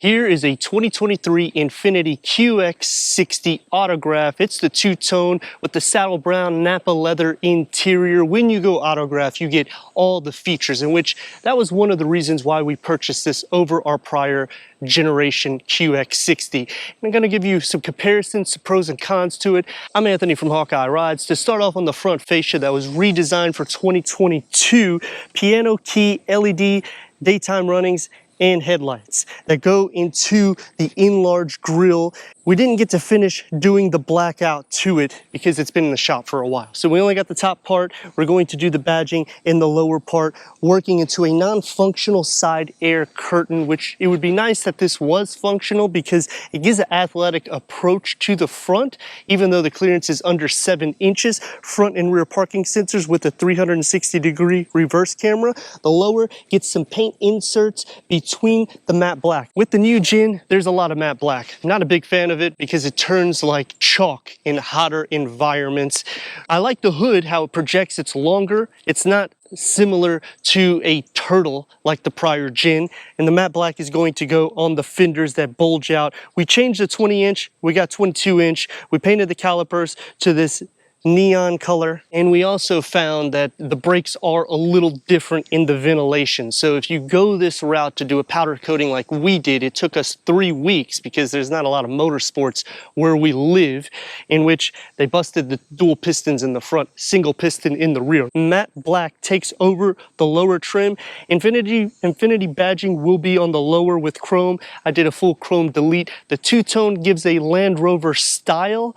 Here is a 2023 Infiniti QX60 autograph. It's the two-tone with the saddle brown Napa leather interior. When you go autograph, you get all the features, in which that was one of the reasons why we purchased this over our prior generation QX60. And I'm going to give you some comparisons, some pros and cons to it. I'm Anthony from Hawkeye Rides. To start off on the front fascia that was redesigned for 2022, piano key LED daytime runnings and headlights that go into the enlarged grille. We didn't get to finish doing the blackout to it because it's been in the shop for a while. So we only got the top part. We're going to do the badging in the lower part, working into a non-functional side air curtain, which it would be nice that this was functional because it gives an athletic approach to the front, even though the clearance is under 7 inches. Front and rear parking sensors with a 360-degree reverse camera. The lower gets some paint inserts between the matte black. With the new Gen, there's a lot of matte black. I'm not a big fan of it because it turns like chalk in hotter environments. I like the hood, how it projects. It's longer. It's not similar to a turtle like the prior Gen, and the matte black is going to go on the fenders that bulge out. We changed the 20-inch, we got 22-inch. We painted the calipers to this neon color, and we also found that the brakes are a little different in the ventilation. So if you go this route to do a powder coating like we did, it took us 3 weeks because there's not a lot of motorsports where we live, in which they busted the dual pistons in the front, single piston in the rear. Matte black takes over the lower trim. Infiniti badging will be on the lower with chrome. I did a full chrome delete. The two-tone gives a Land Rover style,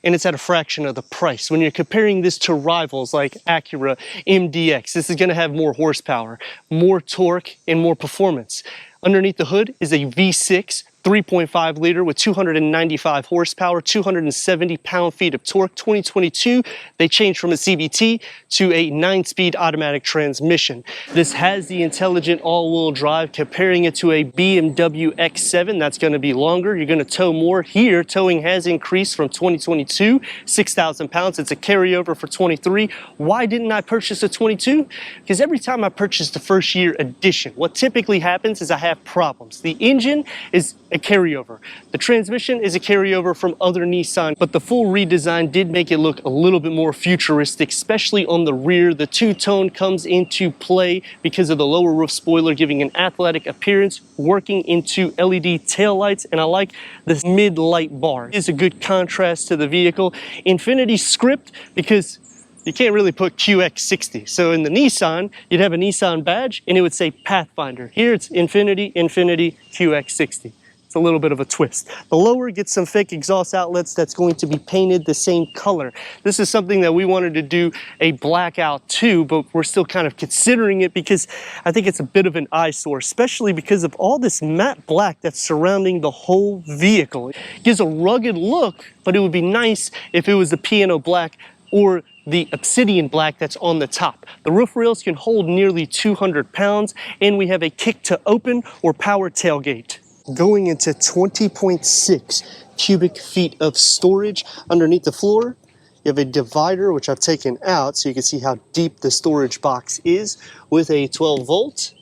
and it's at a fraction of the price. When you're comparing this to rivals like Acura, MDX, this is gonna have more horsepower, more torque, and more performance. Underneath the hood is a V6 3.5 liter with 295 horsepower, 270 pound-feet of torque. 2022, they changed from a CVT to a 9-speed automatic transmission. This has the intelligent all-wheel drive. Comparing it to a BMW X7, that's going to be longer. You're going to tow more. Here, towing has increased from 2022, 6,000 pounds. It's a carryover for 23. Why didn't I purchase a 22? Because every time I purchase the first year edition, what typically happens is I have problems. The engine is a carryover. The transmission is a carryover from other Nissan, but the full redesign did make it look a little bit more futuristic, especially on the rear. The two-tone comes into play because of the lower roof spoiler, giving an athletic appearance, working into LED taillights, and I like this mid-light bar. It is a good contrast to the vehicle. Infiniti script, because you can't really put QX60. So in the Nissan, you'd have a Nissan badge and it would say Pathfinder. Here it's Infiniti QX60. It's a little bit of a twist. The lower gets some fake exhaust outlets that's going to be painted the same color. This is something that we wanted to do a blackout too, but we're still kind of considering it because I think it's a bit of an eyesore, especially because of all this matte black that's surrounding the whole vehicle. It gives a rugged look, but it would be nice if it was the piano black or the obsidian black that's on the top. The roof rails can hold nearly 200 pounds, and we have a kick to open or power tailgate. Going into 20.6 cubic feet of storage underneath the floor. You have a divider, which I've taken out so you can see how deep the storage box is, with a 12 volt.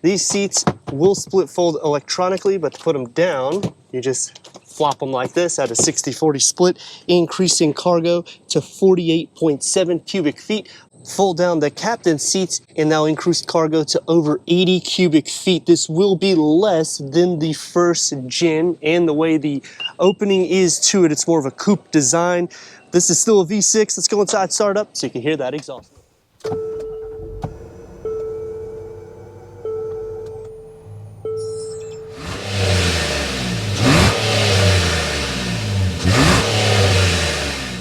These seats will split fold electronically, but to put them down, you just flop them like this at a 60-40 split, increasing cargo to 48.7 cubic feet. Fold down the captain's seats and now increase cargo to over 80 cubic feet. This will be less than the first Gen, and the way the opening is to it, it's more of a coupe design. This is still a V6. Let's go inside, start up so you can hear that exhaust.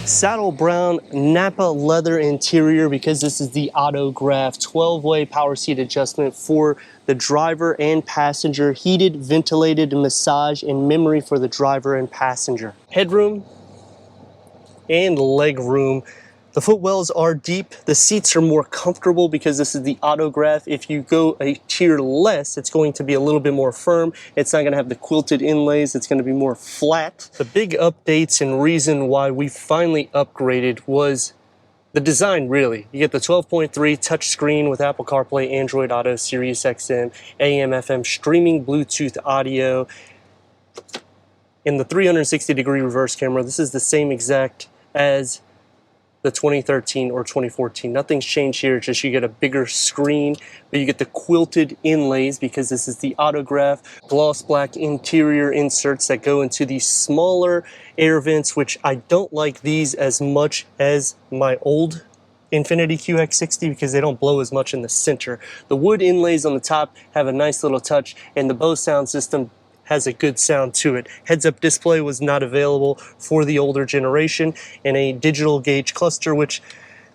Saddle brown Napa leather interior, because this is the autograph 12-way power seat adjustment for the driver and passenger, heated, ventilated, massage, and memory for the driver and passenger. Headroom and leg room. The footwells are deep. The seats are more comfortable because this is the autograph. If you go a tier less, it's going to be a little bit more firm. It's not going to have the quilted inlays. It's going to be more flat. The big updates and reason why we finally upgraded was The design, really. You get the 12.3 touchscreen with Apple CarPlay, Android Auto, Sirius XM, AM, FM, streaming Bluetooth audio, and the 360-degree reverse camera. This is the same exact as the 2013 or 2014. Nothing's changed here, just you get a bigger screen, but you get the quilted inlays because this is the Autograph gloss black interior inserts that go into these smaller air vents, which I don't like these as much as my old Infiniti QX60 because they don't blow as much in the center. The wood inlays on the top have a nice little touch, and the Bose sound system has a good sound to it. Heads-up display was not available for the older generation, and a digital gauge cluster, which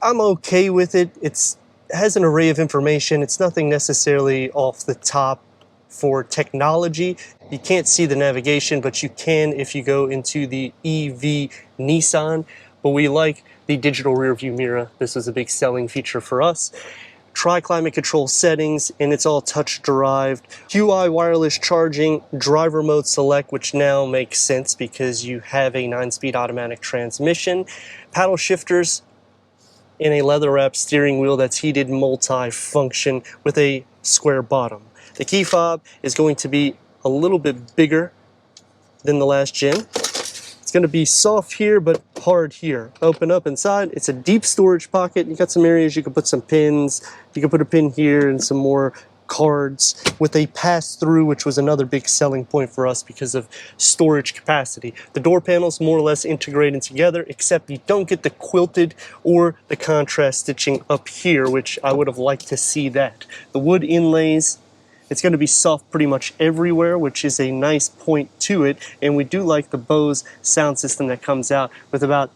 I'm okay with it. It has an array of information. It's nothing necessarily off the top for technology. You can't see the navigation, but you can if you go into the EV Nissan. But we like the digital rear view mirror. This is a big selling feature for us. Tri-climate control settings, and it's all touch derived. QI wireless charging, driver mode select, which now makes sense because you have a 9-speed automatic transmission. Paddle shifters, and a leather wrapped steering wheel that's heated multi-function with a square bottom. The key fob is going to be a little bit bigger than the last gen. It's going to be soft here, but hard here. Open up inside. It's a deep storage pocket. You got some areas you can put some pins. You can put a pin here and some more cards with a pass-through, which was another big selling point for us because of storage capacity. The door panels more or less integrated together, except you don't get the quilted or the contrast stitching up here, which I would have liked to see that. The wood inlays, it's going to be soft pretty much everywhere, which is a nice point to it, and we do like the Bose sound system that comes out with about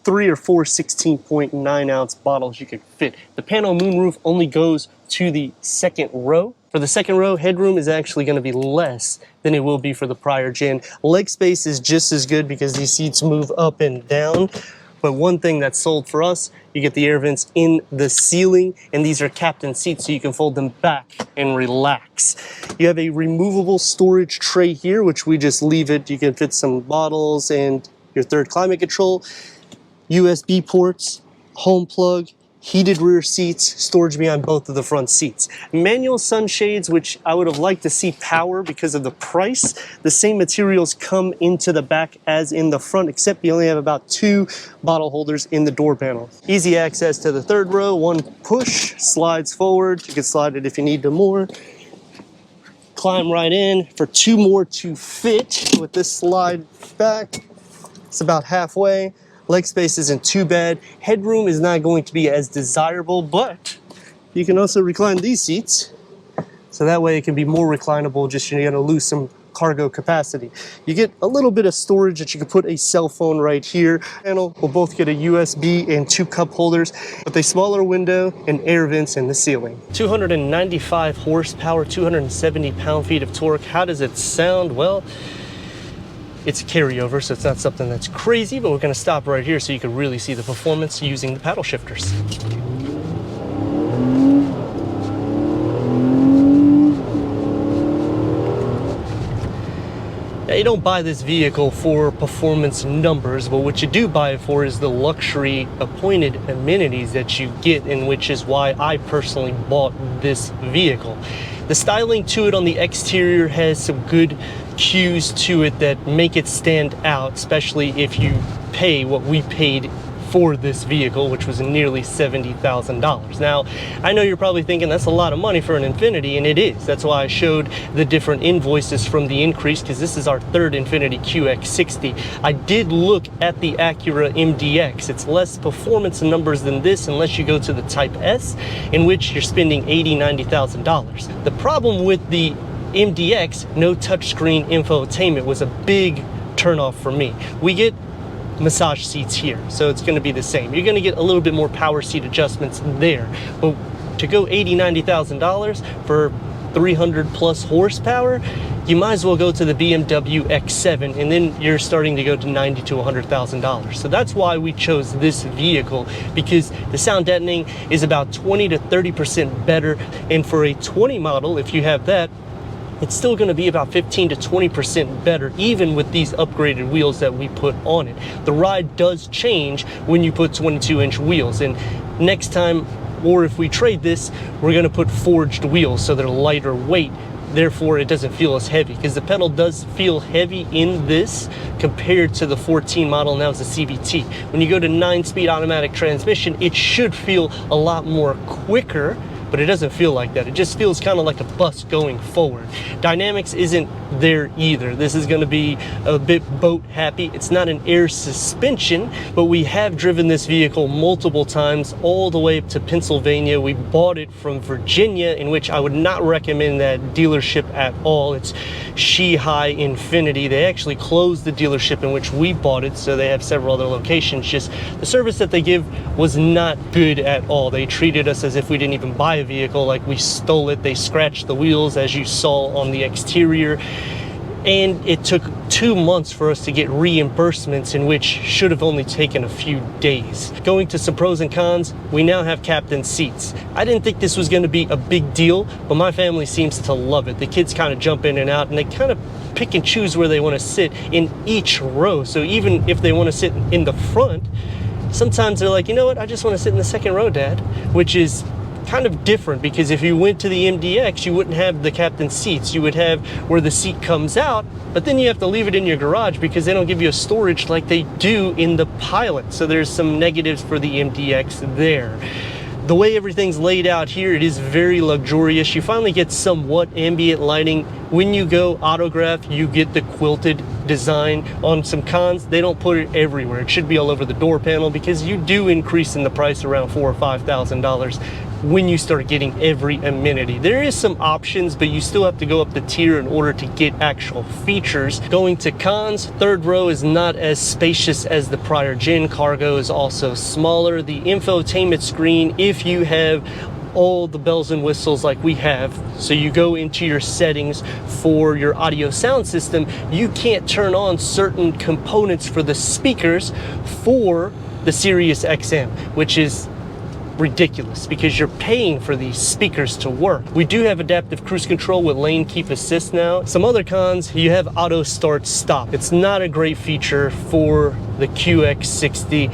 3 or 4 16.9 ounce bottles you can fit. The panel moonroof only goes to the second row. For the second row, headroom is actually going to be less than it will be for the prior gen. Leg space is just as good because these seats move up and down. But one thing that's sold for us, you get the air vents in the ceiling, and these are captain seats so you can fold them back and relax. You have a removable storage tray here, which we just leave it. You can fit some bottles and your third climate control, USB ports, home plug, heated rear seats, storage behind both of the front seats. Manual sunshades, which I would have liked to see power because of the price. The same materials come into the back as in the front, except you only have about 2 bottle holders in the door panel. Easy access to the third row, one push, slides forward. You can slide it if you need to more. Climb right in for 2 more to fit with this slide back. It's about halfway. Leg space isn't too bad. Headroom is not going to be as desirable, but you can also recline these seats. So that way it can be more reclinable, just you're gonna lose some cargo capacity. You get a little bit of storage that you can put a cell phone right here. Panel will both get a USB and 2 cup holders with a smaller window and air vents in the ceiling. 295 horsepower, 270 pound-feet of torque. How does it sound? Well, it's a carryover, so it's not something that's crazy, but we're going to stop right here so you can really see the performance using the paddle shifters. Now, you don't buy this vehicle for performance numbers, but what you do buy it for is the luxury appointed amenities that you get, and which is why I personally bought this vehicle. The styling to it on the exterior has some good cues to it that make it stand out, especially if you pay what we paid for this vehicle, which was nearly $70,000. Now, I know you're probably thinking that's a lot of money for an Infiniti, and it is. That's why I showed the different invoices from the increase, because this is our third Infiniti QX60. I did look at the Acura MDX. It's less performance numbers than this unless you go to the Type S, in which you're spending $80,000, $90,000. The problem with the MDX, no touchscreen infotainment, was a big turnoff for me. We get massage seats here, so it's going to be the same. You're going to get a little bit more power seat adjustments there, but to go $80,000, $90,000 for 300 plus horsepower, you might as well go to the BMW X7, and then you're starting to go to $90,000 to $100,000. So that's why we chose this vehicle, because the sound deadening is about 20 to 30% better, and for a 20 model, if you have that, it's still going to be about 15 to 20% better, even with these upgraded wheels that we put on it. The ride does change when you put 22-inch wheels, and next time, or if we trade this, we're going to put forged wheels so they're lighter weight. Therefore, it doesn't feel as heavy, because the pedal does feel heavy in this compared to the 14 model. Now it's a CVT. When you go to 9-speed automatic transmission, it should feel a lot more quicker, but it doesn't feel like that. It just feels kind of like a bus going forward. Dynamics isn't there either. This is going to be a bit boat happy. It's not an air suspension, but we have driven this vehicle multiple times all the way up to Pennsylvania. We bought it from Virginia, in which I would not recommend that dealership at all. It's Hawkeye Infiniti. They actually closed the dealership in which we bought it, so they have several other locations. Just the service that they give was not good at all. They treated us as if we didn't even buy a vehicle, like we stole it. They scratched the wheels, as you saw on the exterior, and it took 2 months for us to get reimbursements, in which should have only taken a few days. Going to some pros and cons, we now have captain seats. I didn't think this was going to be a big deal, but my family seems to love it. The kids kind of jump in and out, and they kind of pick and choose where they want to sit in each row. So even if they want to sit in the front, sometimes they're like, you know what, I just want to sit in the second row, Dad, which is kind of different, because if you went to the MDX, you wouldn't have the captain seats. You would have where the seat comes out, but then you have to leave it in your garage because they don't give you a storage like they do in the Pilot. So there's some negatives for the MDX there. The way everything's laid out here, it is very luxurious. You finally get somewhat ambient lighting. When you go autograph, you get the quilted design. On some cons, they don't put it everywhere. It should be all over the door panel, because you do increase in the price around $4,000 or $5,000 when you start getting every amenity. There is some options, but you still have to go up the tier in order to get actual features. Going to cons, third row is not as spacious as the prior gen. Cargo is also smaller. The infotainment screen, if you have all the bells and whistles like we have, so you go into your settings for your audio sound system, you can't turn on certain components for the speakers for the Sirius XM, which is ridiculous, because you're paying for these speakers to work. We do have adaptive cruise control with lane keep assist now. Some other cons, you have auto start stop. It's not a great feature for the QX60.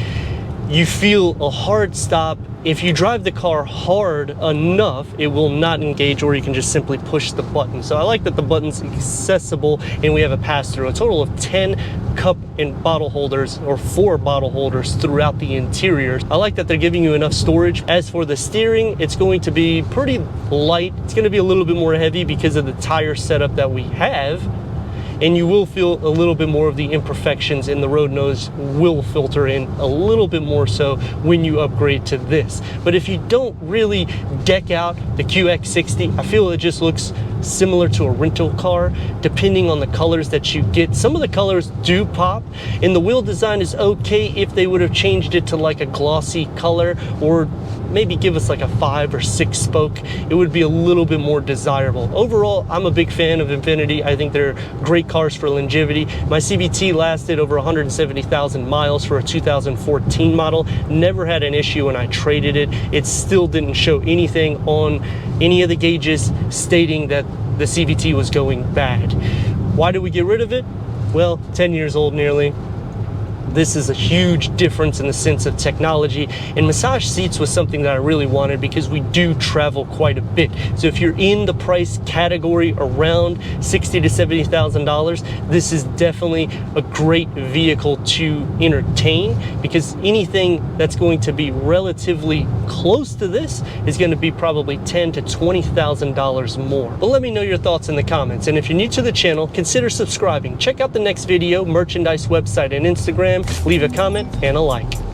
You feel a hard stop. If you drive the car hard enough, it will not engage, or you can just simply push the button. So I like that the button's accessible, and we have a pass-through. A total of 10 cup and bottle holders, or 4 bottle holders throughout the interior. I like that they're giving you enough storage. As for the steering, it's going to be pretty light. It's going to be a little bit more heavy because of the tire setup that we have, and you will feel a little bit more of the imperfections, and the road nose will filter in a little bit more so when you upgrade to this. But if you don't really deck out the QX60, I feel it just looks similar to a rental car, depending on the colors that you get. Some of the colors do pop, and the wheel design is okay if they would have changed it to like a glossy color, or maybe give us like a 5 or 6 spoke. It would be a little bit more desirable. Overall, I'm a big fan of Infiniti. I think they're great cars for longevity. My CVT lasted over 170,000 miles for a 2014 model. Never had an issue when I traded it. It still didn't show anything on any of the gauges stating that the CVT was going bad. Why did we get rid of it? Well, 10 years old nearly. This is a huge difference in the sense of technology, and massage seats was something that I really wanted because we do travel quite a bit. So if you're in the price category around $60,000 to $70,000, this is definitely a great vehicle to entertain, because anything that's going to be relatively close to this is going to be probably $10,000 to $20,000 more. But let me know your thoughts in the comments, and if you're new to the channel, consider subscribing. Check out the next video, merchandise website, and Instagram. Leave a comment and a like.